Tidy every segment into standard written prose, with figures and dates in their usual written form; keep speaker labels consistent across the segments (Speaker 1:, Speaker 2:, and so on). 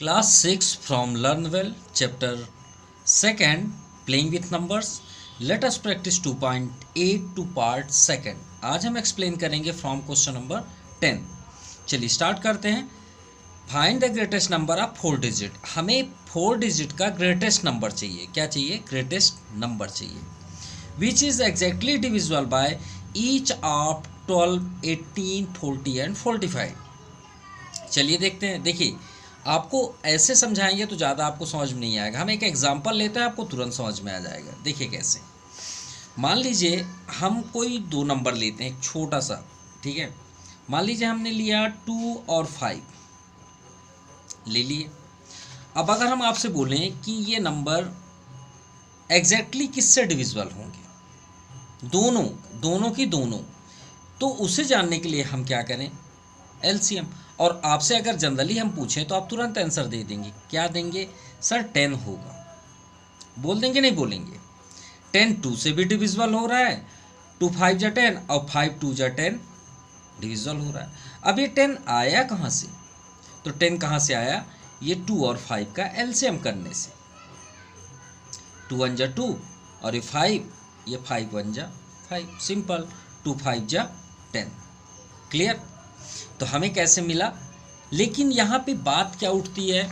Speaker 1: Class 6 from Learn Well, Chapter 2, Playing with Numbers. Let us practice 2.8 to Part 2. आज हम explain करेंगे from question number 10. चलिए start करते हैं. Find the greatest number of 4 digit. हमें 4 digit का greatest number चाहिए. क्या चाहिए? ग्रेटेस्ट नंबर चाहिए. Which is exactly divisible by each of 12, 18, 40 and 45. चलिए देखते हैं. देखिए आपको ऐसे समझाएंगे तो ज़्यादा आपको समझ में नहीं आएगा. हम एक एग्जांपल लेते हैं, आपको तुरंत समझ में आ जाएगा. देखिए कैसे. मान लीजिए हम कोई दो नंबर लेते हैं, एक छोटा सा. ठीक है, मान लीजिए हमने लिया 2 और 5 ले लिए. अब अगर हम आपसे बोलें कि ये नंबर एग्जैक्टली किससे डिविजिबल होंगे, दोनों की दोनों, तो उसे जानने के लिए हम क्या करें? एलसीएम. और आपसे अगर जनरली हम पूछें तो आप तुरंत आंसर दे देंगे. क्या देंगे? सर 10 होगा. बोल देंगे? नहीं बोलेंगे. 10 2 से भी डिविजिबल हो रहा है, 2 5 जा 10 और 5 2 जा 10 डिविजिबल हो रहा है. अब ये 10 आया कहाँ से? तो 10 कहाँ से आया? ये 2 और 5 का एलसीएम करने से. 2 1 जा 2 और ये 5 1 जा 5. सिंपल. 2 5 जा 10. क्लियर? तो हमें कैसे मिला? लेकिन यहाँ पे बात क्या उठती है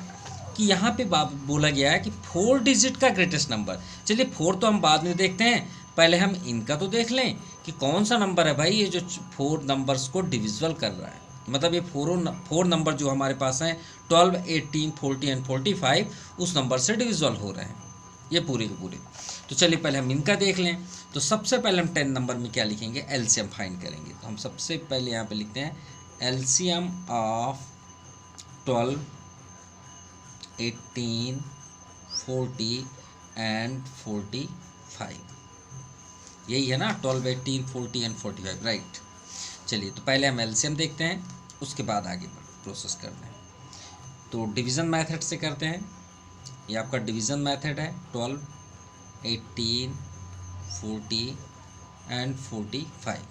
Speaker 1: कि यहाँ पे बोला गया है कि 4 डिजिट का ग्रेटेस्ट नंबर. चलिए 4 तो हम बाद में देखते हैं, पहले हम इनका तो देख लें कि कौन सा नंबर है भाई ये जो 4 नंबर्स को डिविजिबल कर रहा है. मतलब ये 4 नंबर जो हमारे पास हैं 12, 18, 40 एंड 45 उस नंबर से डिविजिबल हो रहे हैं ये पूरे के पूरे. तो चलिए पहले हम इनका देख लें. तो सबसे पहले हम 10 नंबर में क्या लिखेंगे? एलसीएम फाइंड करेंगे. तो हम सबसे पहले यहाँ पे लिखते हैं LCM of 12, 18, 40 and 45. यही है ना? 12, 18, 40 and 45. राइट. चलिए तो पहले हम LCM देखते हैं, उसके बाद आगे प्रोसेस करते हैं. तो डिवीज़न मेथड से करते हैं. ये आपका डिवीज़न मेथड है. 12, 18, 40 and 45.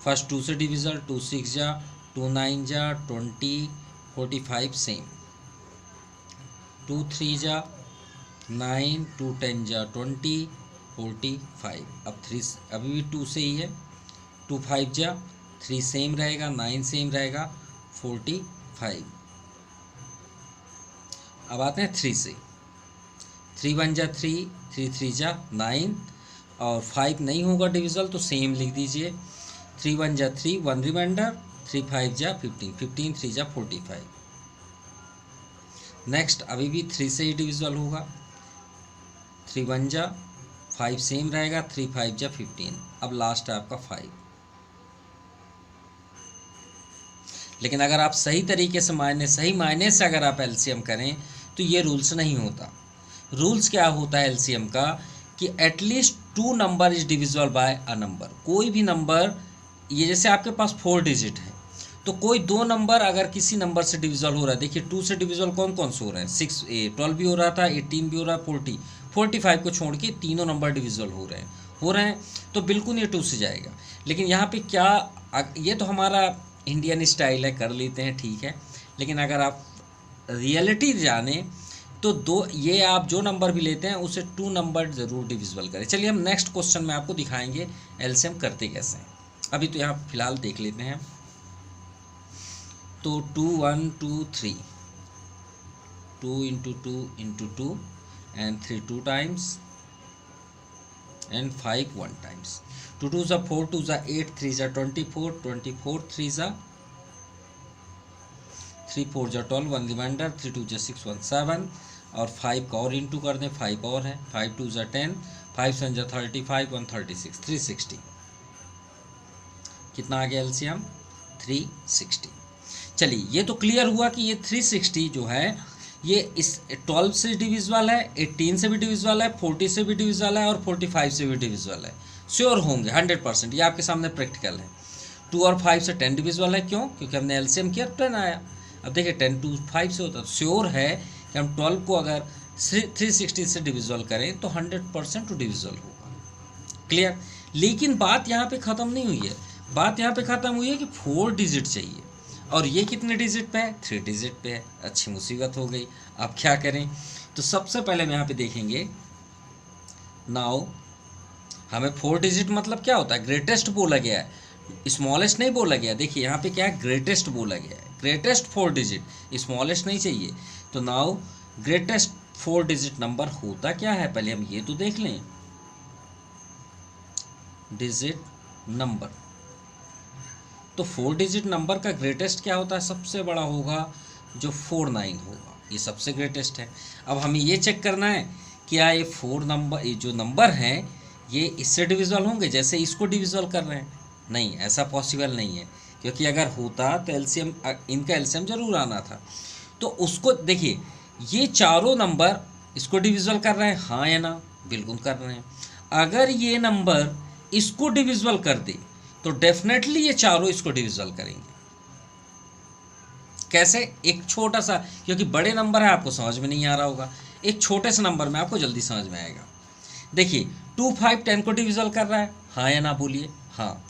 Speaker 1: फर्स्ट 2 से डिविजल, 2 6 जा, 2 9 जा 20, 45 सेम. 2 3 जा 9, 2 10 जा 20, 45. अब 3 अभी भी 2 से ही है. 2 5 जा 3 सेम रहेगा, 9 सेम रहेगा, 45. अब आते हैं 3 से. 3 1 जा 3, 3 3 जा 9 और 5 नहीं होगा डिविजल तो सेम लिख दीजिए. 3 1 जा 3, 1 रिमाइंडर, 3 5 जा 15, 15 3 जा 45. नेक्स्ट अभी भी 3 से ही डिविजिबल होगा. 3 1 जा 5 सेम रहेगा, 3 5 जा 15. अब लास्ट है आपका 5. लेकिन अगर आप सही तरीके से सही मायने से अगर आप एलसीएम करें तो ये रूल्स नहीं होता. रूल्स क्या होता है एलसीएम का कि at least 2 number is divisible by a number. कोई भी नंबर, ये जैसे आपके पास 4 डिजिट है तो कोई 2 नंबर अगर किसी नंबर से डिविजिबल हो रहा है. देखिए 2 से डिविजिबल कौन कौन से हो रहे हैं? 12 भी हो रहा था, 18 भी हो रहा है, 40, 45 को छोड़ के तीनों नंबर डिविजिबल हो रहे हैं तो बिल्कुल ये 2 से जाएगा. लेकिन यहाँ पे क्या, ये तो हमारा इंडियन स्टाइल है, कर लेते हैं, ठीक है. लेकिन अगर आप रियलिटी जाने तो ये आप जो नंबर भी लेते हैं उसे 2 नंबर ज़रूर डिविजिबल करें. चलिए हम नेक्स्ट क्वेश्चन में आपको दिखाएंगे एलसीएम करते कैसे हैं. अभी तो यहाँ फिलहाल देख लेते हैं. तो 2 1 2 3, 2 into 2 into 2 and 3 2 times and 5 1 times. 2 2 जा 4, 2 जा 8, 3 जा 24, 24 3 जा 3 4 जा 12, 1 रिमाइंडर, 3 2 जा 6 1 7 और 5 का और इंटू कर दें. 5 और है, 5 2 जा 10, 5 7 जा 35, 1 36, 360. कितना आ गया एलसीएम? 360. चलिए ये तो क्लियर हुआ कि ये 360 जो है ये इस 12 से डिविजिबल है, 18 से भी डिविजिबल है, 40 से भी डिविजिबल है और 45 से भी डिविजिबल है. श्योर होंगे 100%. ये आपके सामने प्रैक्टिकल है. 2 और 5 से 10 डिविजिबल है. क्यों? क्योंकि हमने एलसीएम किया 10 आया. अब देखिए 10 2 5 से होता है. श्योर है कि हम 12 को अगर 360 से डिविजिबल करें तो 100% टू डिविजिबल होगा. क्लियर? लेकिन बात यहाँ पे ख़त्म नहीं हुई है. बात यहाँ पे ख़त्म हुई है कि 4 डिजिट चाहिए. और ये कितने डिजिट पे है, 3 डिजिट पे है। अच्छी मुसीबत हो गई, अब क्या करें। तो सबसे पहले हम यहाँ पे देखेंगे, नाउ हमें 4 डिजिट मतलब क्या होता है, ग्रेटेस्ट बोला गया है, स्मॉलेस्ट नहीं बोला गया। देखिए यहाँ पे क्या है, ग्रेटेस्ट बोला गया है, ग्रेटेस्ट 4 डिजिट, स्मॉलेस्ट नहीं चाहिए। तो नाउ ग्रेटेस्ट 4 डिजिट नंबर होता क्या है, पहले हम ये तो देख लें। डिजिट नंबर, तो 4 डिजिट नंबर का ग्रेटेस्ट क्या होता है, सबसे बड़ा होगा जो 49 होगा, ये सबसे ग्रेटेस्ट है। अब हमें ये चेक करना है क्या ये 4 नंबर, ये जो नंबर हैं ये इससे डिविजिबल होंगे जैसे इसको डिविजिबल कर रहे हैं। नहीं, ऐसा पॉसिबल नहीं है, क्योंकि अगर होता तो एलसीएम, इनका एलसीएम जरूर आना था। तो उसको देखिए, ये चारों नंबर इसको डिविजिबल कर रहे हैं, हाँ या ना, बिल्कुल कर रहे हैं। अगर ये नंबर इसको डिविजिबल कर दे तो डेफिनेटली ये चारों इसको डिविजिबल करेंगे। कैसे, एक छोटा सा, क्योंकि बड़े नंबर है आपको समझ में नहीं आ रहा होगा, एक छोटे से नंबर में आपको जल्दी समझ में आएगा। देखिए 2, 5, 10 को डिविजिबल कर रहा है, हाँ या ना बोलिए, हाँ।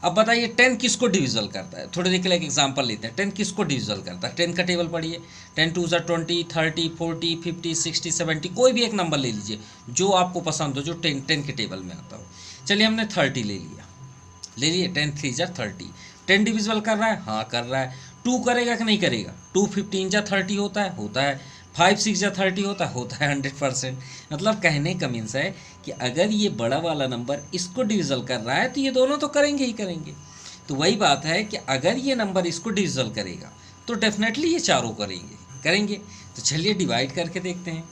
Speaker 1: अब बताइए 10 किसको डिविजिबल करता है, थोड़ी देर के लिए एक एग्जांपल लेते हैं। 10 किसको डिविजिबल करता है, 10 का टेबल पढ़िए, 10 2 20, 30, 40, 50, 60, 70, कोई भी एक नंबर ले लीजिए जो आपको पसंद हो, जो 10 के टेबल में आता हो। चलिए हमने 30 ले लिया, ले लिए, 10 3 30, 10 डिविजिबल कर रहा है, हाँ कर रहा है। 2 करेगा कि नहीं करेगा, 2 15 30 होता है, होता है। 5 6 30 होता है 100%। मतलब कहने का मीन्स है कि अगर ये बड़ा वाला नंबर इसको डिविजिबल कर रहा है तो ये दोनों तो करेंगे ही करेंगे। तो वही बात है कि अगर ये नंबर इसको डिविजिबल करेगा तो डेफिनेटली ये चारों करेंगे। तो चलिए डिवाइड करके देखते हैं,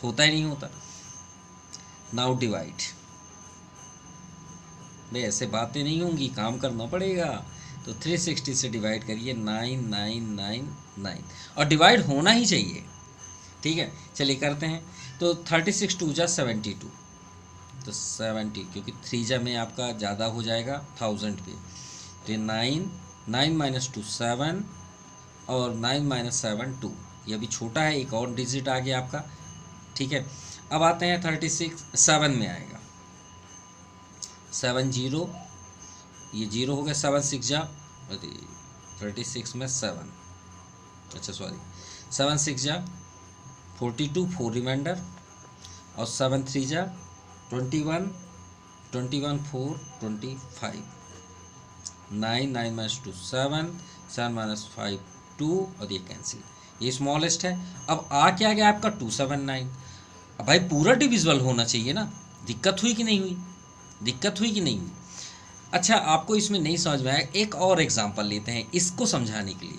Speaker 1: होता ही नहीं होता। नाउ डिवाइड, भाई ऐसे बातें नहीं होंगी, काम करना पड़ेगा। तो 360 से डिवाइड करिए, 9999, और डिवाइड होना ही चाहिए, ठीक है। चलिए करते हैं। तो 36 2 जा 72, तो 70, क्योंकि 3 जा में आपका ज़्यादा हो जाएगा 1000 पे। तो 9 माइनस 2 7, और 9 - 7 2, ये अभी छोटा है, एक और डिजिट आ गया आपका, ठीक है। अब आते हैं 36 7 में आएगा, 7 0, ये 0 हो गया, 7 6 जा 36 में 7, अच्छा सॉरी, 7 6 जा 42, 4 रिमाइंडर, और 7 3 जा 21, 21 4 25, 9 9 - 2 7, 7 - 5 2, और ये कैंसिल, ये स्मॉलेस्ट है। अब आ क्या गया आपका 279। अब भाई पूरा डिविजिबल होना चाहिए ना, दिक्कत हुई कि नहीं हुई, दिक्कत हुई कि नहीं हुई। अच्छा, आपको इसमें नहीं समझ में आया, एक और एग्जांपल लेते हैं इसको समझाने के लिए।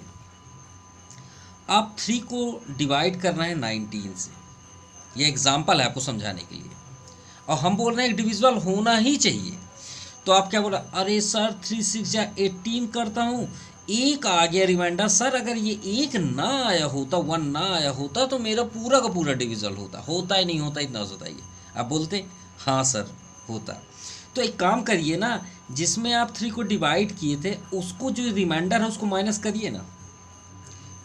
Speaker 1: आप 3 को डिवाइड कर रहे हैं 19 से, ये एग्जांपल है आपको समझाने के लिए, और हम बोल रहे हैं डिविजिबल होना ही चाहिए। तो आप क्या बोला, अरे सर 3 6 या 18 करता हूँ, एक आ गया रिमाइंडर, सर अगर ये एक ना आया होता, 1 ना आया होता तो मेरा पूरा का पूरा डिविजिबल होता ही नहीं होता, इतना बताइए। आप बोलते हाँ सर होता। तो एक काम करिए ना, जिसमें आप 3 को डिवाइड किए थे उसको जो रिमाइंडर है उसको माइनस करिए ना।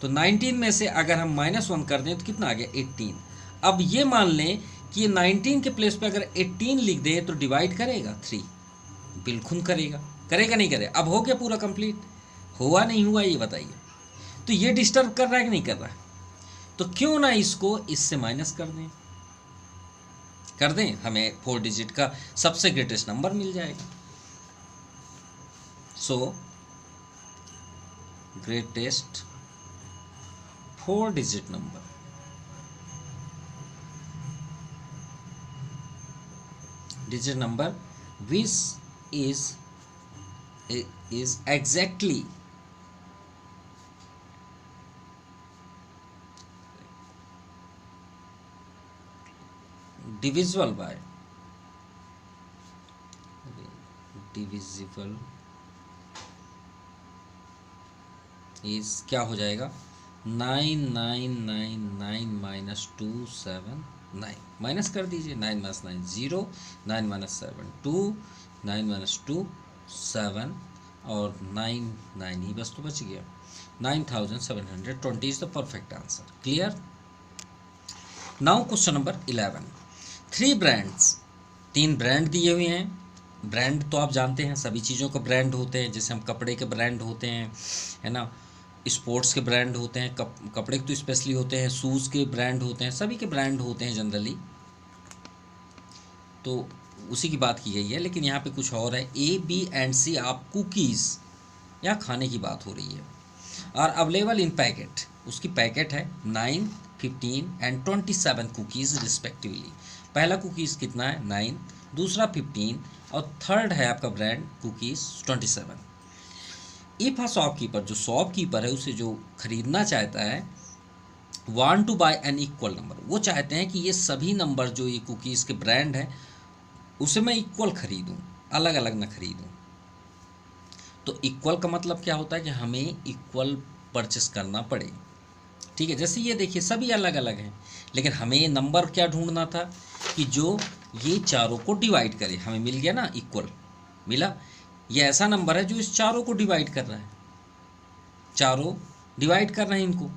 Speaker 1: तो 19 में से अगर हम -1 कर दें तो कितना आ गया, 18। अब ये मान लें कि ये 19 के प्लेस पे अगर 18 लिख दें तो डिवाइड करेगा 3, बिल्कुल करेगा, करेगा नहीं करेगा। अब हो गया पूरा कंप्लीट, हुआ नहीं हुआ ये बताइए। तो ये डिस्टर्ब कर रहा है कि नहीं कर रहा है, तो क्यों ना इसको इससे माइनस कर दें, हमें 4 डिजिट का सबसे ग्रेटेस्ट नंबर मिल जाएगा। सो greatest 4 digit number, which is exactly divisible is क्या हो जाएगा, 9999 - 2 7 9, माइनस कर दीजिए, 9 - 9 0, 9 - 7 2, 9 - 2 7, और 9 9 ही बस तो बच गया। 9720 is the perfect answer. Clear. Now question number 11, 3 brands, 3 brand दिए हुए हैं। ब्रांड तो आप जानते हैं, सभी चीज़ों का ब्रांड होते हैं, जैसे हम कपड़े के ब्रांड होते हैं, है ना, स्पोर्ट्स के ब्रांड होते हैं, कपड़े तो स्पेशली होते हैं, शूज़ के ब्रांड होते हैं, सभी के ब्रांड होते हैं जनरली, तो उसी की बात की गई है। लेकिन यहाँ पे कुछ और है, ए बी एंड सी आप कुकीज़, यहाँ खाने की बात हो रही है। और अवेलेबल इन पैकेट, उसकी पैकेट है 9, 15 एंड 27 कुकीज़ रिस्पेक्टिवली। पहला कुकीज़ कितना है 9, दूसरा 15 और थर्ड है आपका brand cookies 27। If a shopkeeper, जो शॉपकीपर है उसे जो खरीदना चाहता है, want to buy an equal number, वो चाहते हैं कि ये सभी नंबर जो ये कुकीज़ के ब्रांड है उसे मैं इक्वल खरीदूं, अलग अलग ना खरीदूं। तो इक्वल का मतलब क्या होता है कि हमें इक्वल परचेस करना पड़े, ठीक है। जैसे ये देखिए सभी अलग अलग हैं, लेकिन हमें नंबर क्या ढूंढना था कि जो ये चारों को डिवाइड करे। हमें मिल गया ना, इक्वल मिला। ये ऐसा नंबर है जो इस चारों को डिवाइड कर रहा है, चारों डिवाइड कर रहे हैं इनको।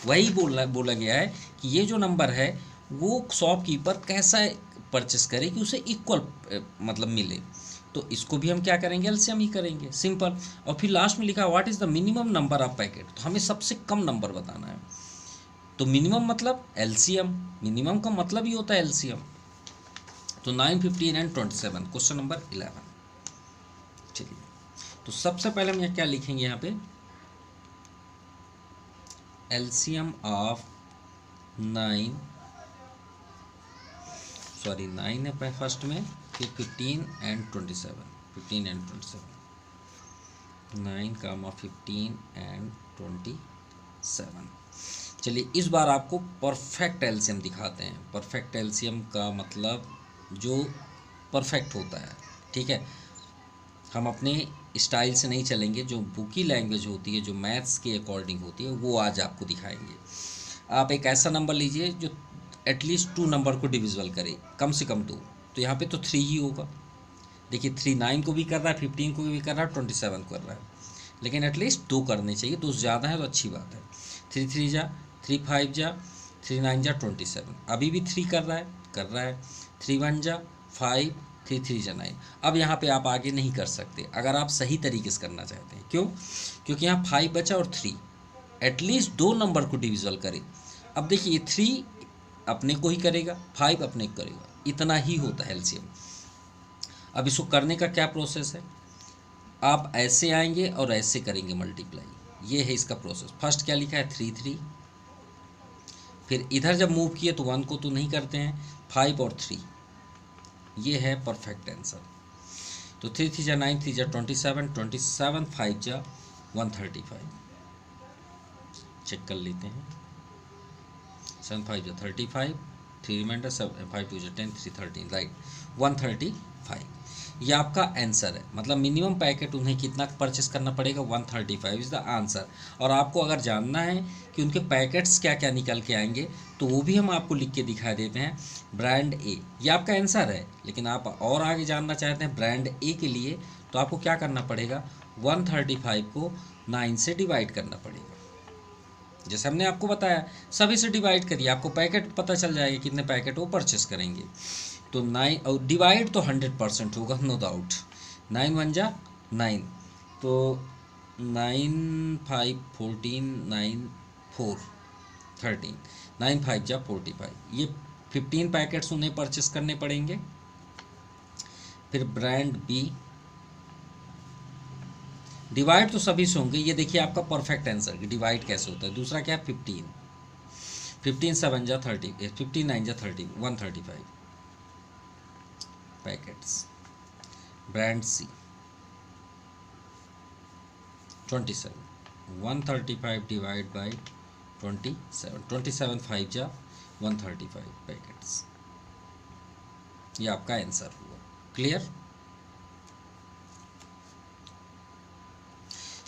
Speaker 1: वही बोला गया है कि ये जो नंबर है वो शॉपकीपर कैसा परचेस करे कि उसे इक्वल मतलब मिले। तो इसको भी हम क्या करेंगे, एलसीएम ही करेंगे, सिंपल। और फिर लास्ट में लिखा what is the minimum number of packet, तो हमें सबसे कम नंबर बताना है। तो मिनिमम मतलब एलसीएम, मिनिमम का मतलब ही होता है एलसीएम। तो 9, 15 एंड 27, क्वेश्चन नंबर 11। चलिए, तो सबसे पहले हम क्या लिखेंगे यहाँ पे, एलसीएम ऑफ 9 है फर्स्ट में, फिर 15 एंड 27, 15 एंड 27, 9, 15 एंड 27। चलिए इस बार आपको परफेक्ट एलसीएम दिखाते हैं। परफेक्ट एलसीएम का मतलब जो परफेक्ट होता है, ठीक है। हम अपने स्टाइल से नहीं चलेंगे, जो बुकी लैंग्वेज होती है, जो मैथ्स के अकॉर्डिंग होती है, वो आज आपको दिखाएंगे। आप एक ऐसा नंबर लीजिए जो एटलीस्ट 2 नंबर को डिविजिबल करे, कम से कम 2। तो यहाँ पे तो 3 ही होगा। देखिए 3 9 को भी कर रहा है, 15 को भी कर रहा है, 27 को कर रहा है, लेकिन एटलीस्ट 2 करने चाहिए। 2 ज़्यादा है तो अच्छी बात है। 3 3 जा, 3 5 जा, 3 9 जा 27, अभी भी 3 कर रहा है, 3 1 जा 5, 3 3 जा 9। अब यहाँ पे आप आगे नहीं कर सकते अगर आप सही तरीके से करना चाहते हैं। क्यों? क्योंकि यहाँ 5 बचा और 3, एटलीस्ट 2 नंबर को डिविजिबल करे। अब देखिए ये 3 अपने को ही करेगा, 5 अपने को करेगा, इतना ही होता है एलसीएम। अब इसको करने का क्या प्रोसेस है, आप ऐसे आएंगे और ऐसे करेंगे मल्टीप्लाई, ये है इसका प्रोसेस। फर्स्ट क्या लिखा है 3 3, फिर इधर जब मूव किए तो 1 को तो नहीं करते हैं, 5 और 3, ये है परफेक्ट आंसर। तो 3 3 जा 9, 3 जा 27, 27 5 जा 135। चेक कर लेते हैं, 7 5 जा 35, 3 रिमाइंडर, 5 2 जा 10, 3 13, राइट 135। ये आपका आंसर है। मतलब मिनिमम पैकेट उन्हें कितना परचेस करना पड़ेगा, 135 इज़ द आंसर। और आपको अगर जानना है कि उनके पैकेट्स क्या क्या निकल के आएंगे तो वो भी हम आपको लिख के दिखा देते हैं। ब्रांड ए, ये आपका आंसर है, लेकिन आप और आगे जानना चाहते हैं ब्रांड ए के लिए, तो आपको क्या करना पड़ेगा, 135 को 9 से डिवाइड करना पड़ेगा। जैसे हमने आपको बताया, सभी से डिवाइड करिए, आपको पैकेट पता चल जाएगा कितने पैकेट वो परचेस करेंगे। तो 9 और डिवाइड तो 100% होगा, नो डाउट। 9 1 जा 9, तो 9 5 14, 9 4 13, 9 5 जा 45, ये 15 पैकेट्स उन्हें परचेस करने पड़ेंगे। फिर ब्रांड बी, डिवाइड तो सभी से होंगे। ये देखिए आपका परफेक्ट आंसर कि डिवाइड कैसे होता है। दूसरा क्या है 15, 15 7 जा 30, 15 9 जा 30, 135 packets. Brand C 27, 135 divide by 27, 27 5 जा 135 पैकेट्स। ये आपका आंसर हुआ। Clear?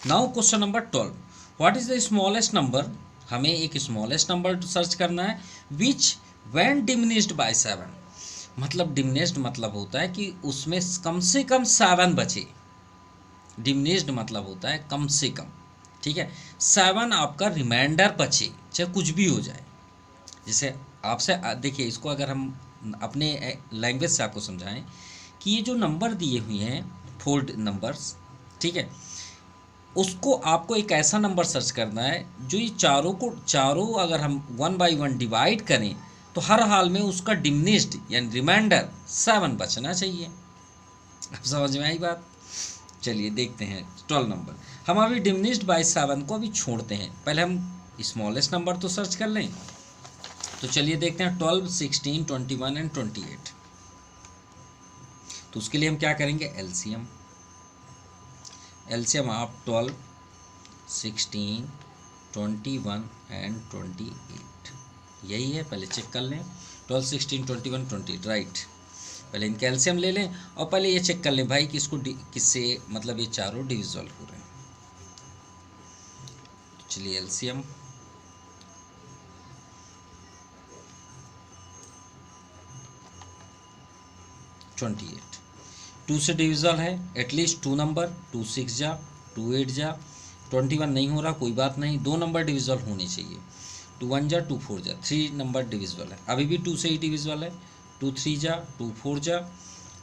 Speaker 1: Now question number 12, what is the smallest number, हमें एक स्मॉलेस्ट नंबर सर्च करना है विच व्हेन डिमिनिश्ड बाय 7। मतलब डिमिनिश्ड मतलब होता है कि उसमें कम से कम 7 बचे। डिमिनिश्ड मतलब होता है कम से कम, ठीक है, 7 आपका रिमाइंडर बचे, चाहे कुछ भी हो जाए। जैसे आपसे देखिए, इसको अगर हम अपने लैंग्वेज से आपको समझाएं कि ये जो नंबर दिए हुए हैं फोल्ड नंबर्स, ठीक है, उसको आपको एक ऐसा नंबर सर्च करना है जो ये चारों अगर हम 1 बाई 1 डिवाइड करें तो हर हाल में उसका डिमिनिश्ड यानी रिमाइंडर 7 बचना चाहिए। अब समझ में आई बात? चलिए देखते हैं 12 नंबर। हम अभी डिमिनिश्ड बाई 7 को अभी छोड़ते हैं, पहले हम स्मॉलेस्ट नंबर तो सर्च कर लें। तो चलिए देखते हैं 12, 16, 21 एंड 28। तो उसके लिए हम क्या करेंगे, एलसीएम ऑफ 12, 16, 21 एंड 28 यही है। पहले चेक कर लें 12, 16, 21, 28 राइट। पहले इनका एलसीएम ले लें और पहले ये चेक कर लें भाई कि इसको किससे मतलब ये चारों डिविजल हो रहे हैं। तो चलिए एलसीएम 28 2 से डिविजल है, एटलीस्ट 2 नंबर, 2 6 जा, 2 8 जा, 21 नहीं हो रहा कोई बात नहीं, 2 नंबर डिविजल होने चाहिए। 2 1 जा, 2 4 जा, 3 नंबर डिविजल है, अभी भी 2 से ही डिविजल है। 2 3 जा, 2 4 जा,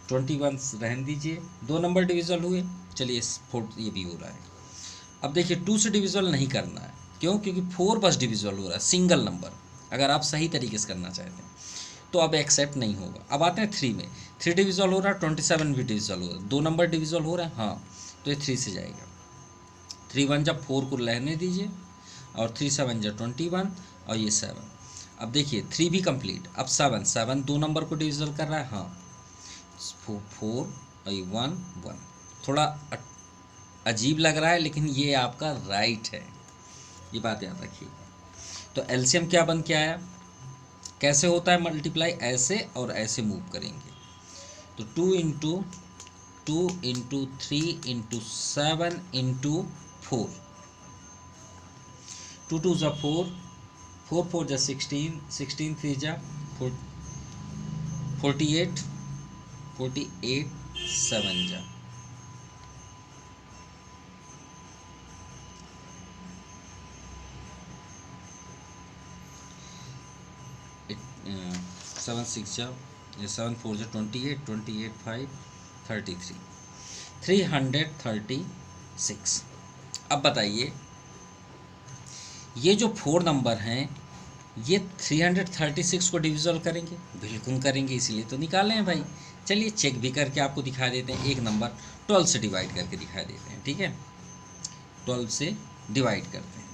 Speaker 1: 21 रहने दीजिए, 2 नंबर डिविजल हुए। चलिए 4 ये भी हो रहा है। अब देखिए 2 से डिविजल नहीं करना है, क्यों? क्योंकि 4 बस डिविजल हो रहा है, सिंगल नंबर, अगर आप सही तरीके से करना चाहते हैं तो अब एक्सेप्ट नहीं होगा। अब आते हैं 3 में, 3 डिविजल हो रहा है, 27 भी डिविजल हो रहा है, 2 नंबर डिविजल हो रहा है, हाँ तो ये 3 से जाएगा। 3 1 जब 4 को रहने दीजिए और 3 7 जब 21 और ये 7। अब देखिए 3 भी कंप्लीट। अब 7 2 नंबर को डिविजल कर रहा है, हाँ 4 और ये 1 1। थोड़ा अजीब लग रहा है लेकिन ये आपका राइट है, ये बात याद रखिए। तो एलसीएम क्या बन के आया, कैसे होता है मल्टीप्लाई, ऐसे और ऐसे मूव करेंगे। तो 2 इंटू 3 इंटू 7 इंटू 4, 2 2 जा 4, 4 4 जा 16, 16 3 जा 48, 7 जा 7 6 जा, ये 7 4 जा 28, 5 33, 336। अब बताइए ये जो 4 नंबर हैं ये 336 को डिविजल करेंगे? बिल्कुल करेंगे, इसीलिए तो निकाले हैं भाई। चलिए चेक भी करके आपको दिखा देते हैं, एक नंबर 12 से डिवाइड करके दिखा देते हैं, ठीक है? 12 से डिवाइड करते हैं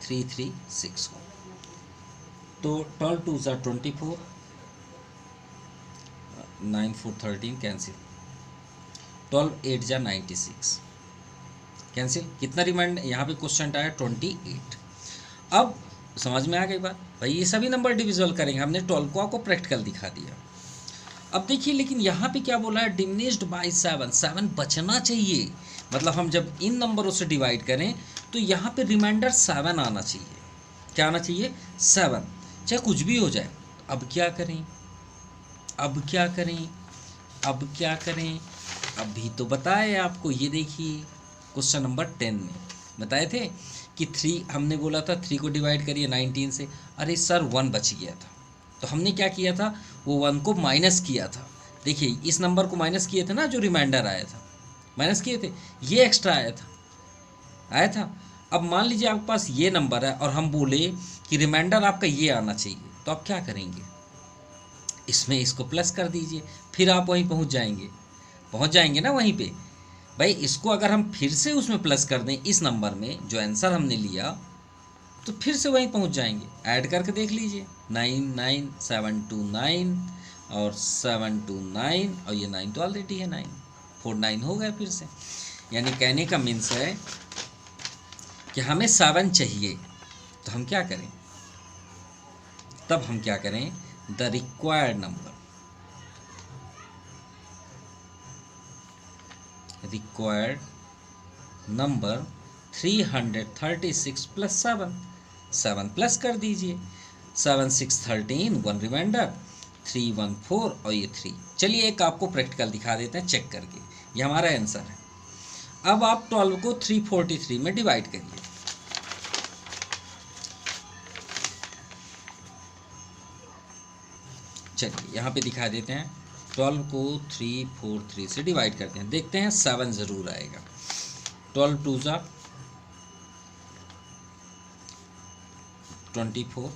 Speaker 1: 336 को। तो 12 2 जा 24, 9 4 13 कैंसिल, 12 8 जा 96 कैंसिल। कितना रिमाइंड यहाँ पे क्वेश्चन आया 28। अब समझ में आ गई बात भाई, ये सभी नंबर डिविजल करेंगे, हमने 12 को आपको प्रैक्टिकल दिखा दिया। अब देखिए लेकिन यहाँ पे क्या बोला है, डिमिनिश्ड बाय 7 बचना चाहिए। मतलब हम जब इन नंबरों से डिवाइड करें तो यहाँ पे रिमाइंडर 7 आना चाहिए। क्या आना चाहिए? 7, चाहे कुछ भी हो जाए। अब क्या करें, अब क्या करें, अब क्या करें? अभी तो बताए आपको, ये देखिए क्वेश्चन नंबर 10 में बताए थे कि 3 हमने बोला था 3 को डिवाइड करिए 19 से। अरे सर 1 बच गया था, तो हमने क्या किया था, वो 1 को माइनस किया था। देखिए इस नंबर को माइनस किए थे ना, जो रिमाइंडर आया था माइनस किए थे, ये एक्स्ट्रा आया था। अब मान लीजिए आपके पास ये नंबर है और हम बोले कि रिमाइंडर आपका ये आना चाहिए, तो आप क्या करेंगे, इसमें इसको प्लस कर दीजिए, फिर आप वहीं पहुंच जाएंगे ना वहीं पे। भाई इसको अगर हम फिर से उसमें प्लस कर दें इस नंबर में जो आंसर हमने लिया, तो फिर से वहीं पहुंच जाएंगे। ऐड करके देख लीजिए, 9 9 7 2 9 और 7 2 9 और ये 9 तो ऑलरेडी है, 9 4 9 हो गए फिर से। यानी कहने का मीन्स है कि हमें 7 चाहिए, तो हम क्या करें, तब हम क्या करें, the required number 336 plus 7 plus कर दीजिए, 7 6 13, 1 रिमाइंडर, 3 1 4 और ये 3। चलिए एक आपको प्रैक्टिकल दिखा देते हैं चेक करके, ये हमारा आंसर है। अब आप 12 को 343 में डिवाइड करिए। चलिए यहाँ पे दिखा देते हैं, 12 को 343 से डिवाइड करते हैं, देखते हैं 7 ज़रूर आएगा। 12 2 जा 24,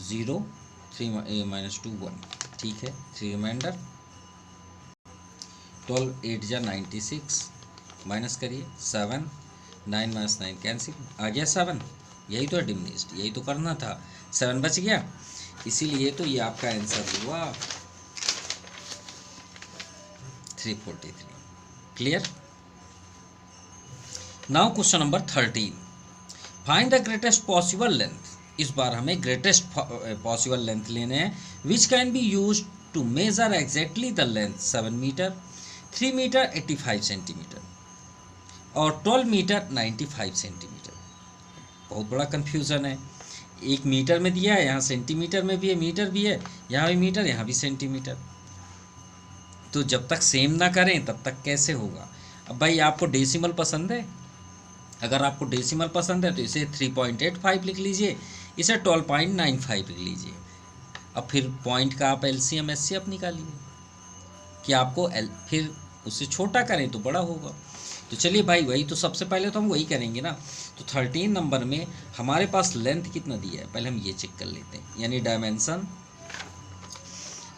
Speaker 1: 0 3 -2 1, ठीक है। 3 रिमाइंडर 12 8 जा 96, माइनस करिए 7, 9 - 9 कैंसिल, आ गया 7। यही तो है डिमिनिश्ड, यही तो करना था, 7 बच गया, इसीलिए तो ये आपका आंसर हुआ 343। Clear. Now question number 13, find the greatest possible length. इस बार हमें ग्रेटेस्ट पॉसिबल लेंथ लेने हैं which can be use to measure exactly the length 7 metre, 3 metre 85 centimetre और 12 मीटर 95 सेंटीमीटर। बहुत बड़ा कन्फ्यूज़न है, 1 मीटर में दिया है, यहाँ सेंटीमीटर में भी है, मीटर भी है, यहाँ भी मीटर, यहाँ भी सेंटीमीटर। तो जब तक सेम ना करें तब तक कैसे होगा। अब भाई आपको डेसिमल पसंद है, अगर आपको डेसिमल पसंद है तो इसे 3.85 लिख लीजिए, इसे 12.95 लिख लीजिए। अब फिर पॉइंट का आप एलसीएम एचसीएफ निकालिए कि आपको फिर उससे छोटा करें तो बड़ा होगा। तो चलिए भाई, वही तो सबसे पहले तो हम वही करेंगे ना। तो 13 नंबर में हमारे पास लेंथ कितना दिया है, पहले हम ये चेक कर लेते हैं। यानी डायमेंशन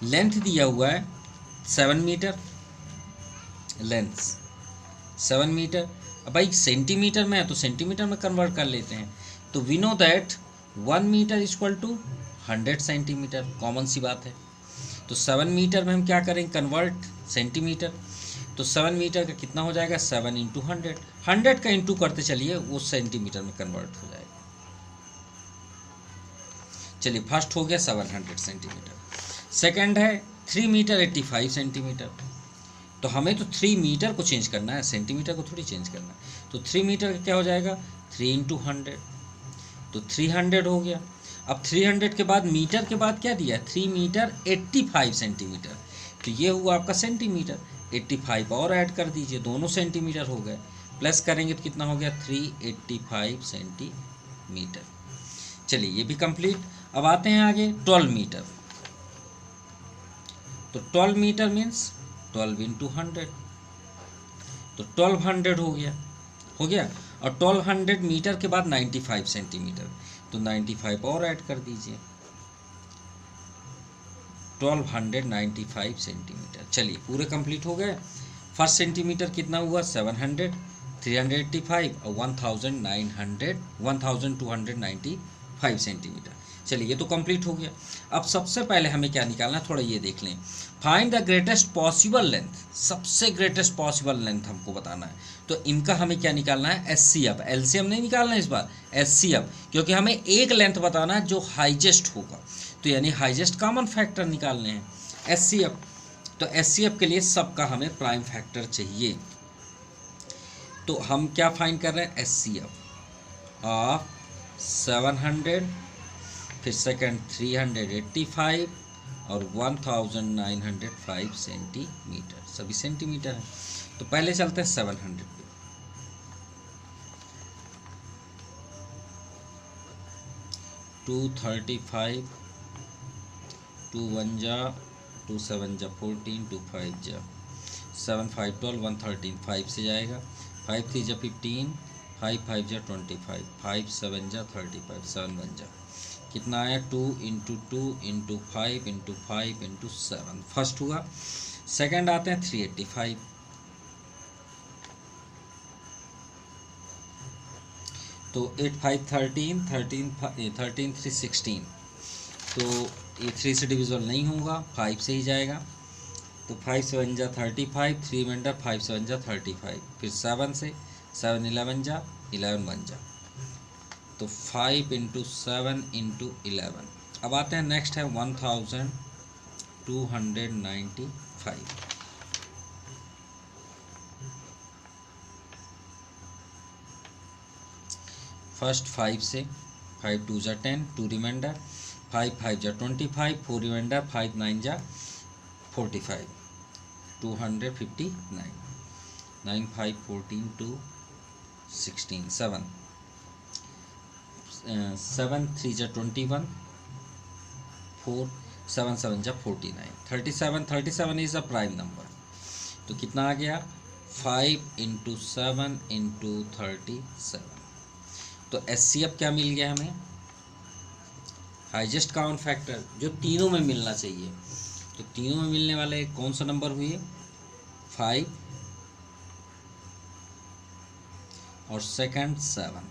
Speaker 1: लेंथ दिया हुआ है 7 मीटर, लेंथ 7 मीटर। अब भाई सेंटीमीटर में है तो सेंटीमीटर में कन्वर्ट कर लेते हैं। तो we know that 1 metre equal to 100 centimetre, common सी बात है। तो 7 मीटर में हम क्या करेंगे, कन्वर्ट सेंटीमीटर। तो 7 मीटर का कितना हो जाएगा, 7 × 100, 100 का इंटू करते चलिए, वो सेंटीमीटर में कन्वर्ट हो जाएगा। चलिए फर्स्ट हो गया 700 सेंटीमीटर। सेकंड है 3 मीटर 85 सेंटीमीटर। तो हमें तो 3 मीटर को चेंज करना है, सेंटीमीटर को थोड़ी चेंज करना है। तो 3 मीटर का क्या हो जाएगा, 3 × 100, तो 300 हो गया। अब 300 के बाद मीटर के बाद क्या दिया, 3 मीटर 85 सेंटीमीटर। तो ये हुआ आपका सेंटीमीटर, 85 और ऐड कर दीजिए, दोनों सेंटीमीटर हो गए, प्लस करेंगे तो कितना हो गया 385 सेंटीमीटर। चलिए ये भी कंप्लीट। अब आते हैं आगे 12 मीटर। तो 12 मीटर मीन्स 12 × 100, तो 1200 हो गया। और 1200 मीटर के बाद 95 सेंटीमीटर, तो 95 और ऐड कर दीजिए, 1295 सेंटीमीटर। चलिए पूरे कंप्लीट हो गए। फर्स्ट सेंटीमीटर कितना हुआ 700, 385 और 1295 सेंटीमीटर। चलिए ये तो कंप्लीट हो गया। अब सबसे पहले हमें क्या निकालना है, थोड़ा ये देख लें। Find the greatest possible length, सबसे ग्रेटेस्ट पॉसिबल लेंथ हमको बताना है। तो इनका हमें क्या निकालना है, एचसीएफ, एलसीएम नहीं निकालना है इस बार, एचसीएफ, क्योंकि हमें एक लेंथ बताना है जो हाईएस्ट होगा। तो यानी हाईएस्ट कॉमन फैक्टर निकालने हैं, एचसीएफ। तो एचसीएफ के लिए सबका हमें प्राइम फैक्टर चाहिए। तो हम क्या फाइंड कर रहे हैं, एचसीएफ ऑफ 700, फिर सेकंड 385 और 1905 सेंटीमीटर, सभी सेंटीमीटर है। तो पहले चलते हैं 700 पे। टू 35, 2 1 जा, 2 7 जा 14, 2 5 जा 7, 5 12, 113, 5 से जाएगा, 5 3 जा 15, 5 5 जा 25, 5 7 जा 35, 7 1 जा कितना आया, 2 × 2 × 5 × 5 × 7, फर्स्ट हुआ। सेकंड आते हैं 385, तो 8 5 13, 13 3 16, तो ये 3 से डिविजिबल नहीं होगा, 5 से ही जाएगा। तो 5 7 जा 35, 3 रिमाइंडर 5 7 जा 35, फिर 7 से 7 11 जा 11 1 जा, तो 5 × 7 × 11। अब आते हैं नेक्स्ट है 1295। फर्स्ट 5 से, 5 2 जा 10, 2 रिमाइंडर 5 5 जा 25, 4 रिमाइंडर 5 9 जा 45, 259, 9 5 14 2 16, 7 7 3 जा 21, 4 7 7 जा 49, 37 इज अ प्राइम नंबर। तो कितना आ गया 5 इंटू 7 इंटू 37। तो HCF क्या मिल गया हमें, हाईएस्ट कॉमन फैक्टर जो तीनों में मिलना चाहिए। तो तीनों में मिलने वाले कौन सा नंबर हुए, 5 और सेकंड 7।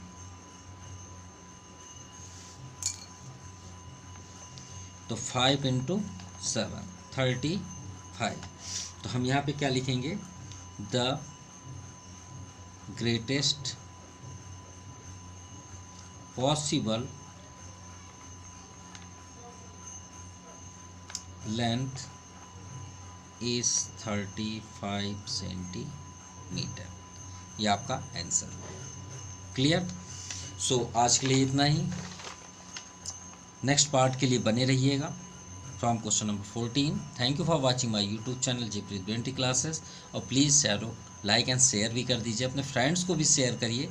Speaker 1: तो 5 इंटू 7 35। तो हम यहाँ पे क्या लिखेंगे, the greatest possible length is 35 centimetre. ये आपका आंसर। क्लियर। सो आज के लिए इतना ही। नेक्स्ट पार्ट के लिए बने रहिएगा from question number 14। Thank you for watching my YouTube channel Jaypreet BNT classes. और please share, like and share भी कर दीजिए, अपने फ्रेंड्स को भी शेयर करिए।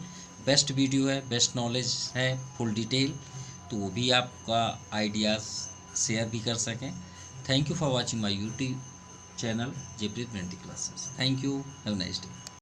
Speaker 1: बेस्ट वीडियो है, बेस्ट नॉलेज है, फुल डिटेल, तो वो भी आपका आइडियाज़ शेयर भी कर सकें। Thank you for watching my YouTube channel Jaypreet BNT classes. Thank you, have a nice day.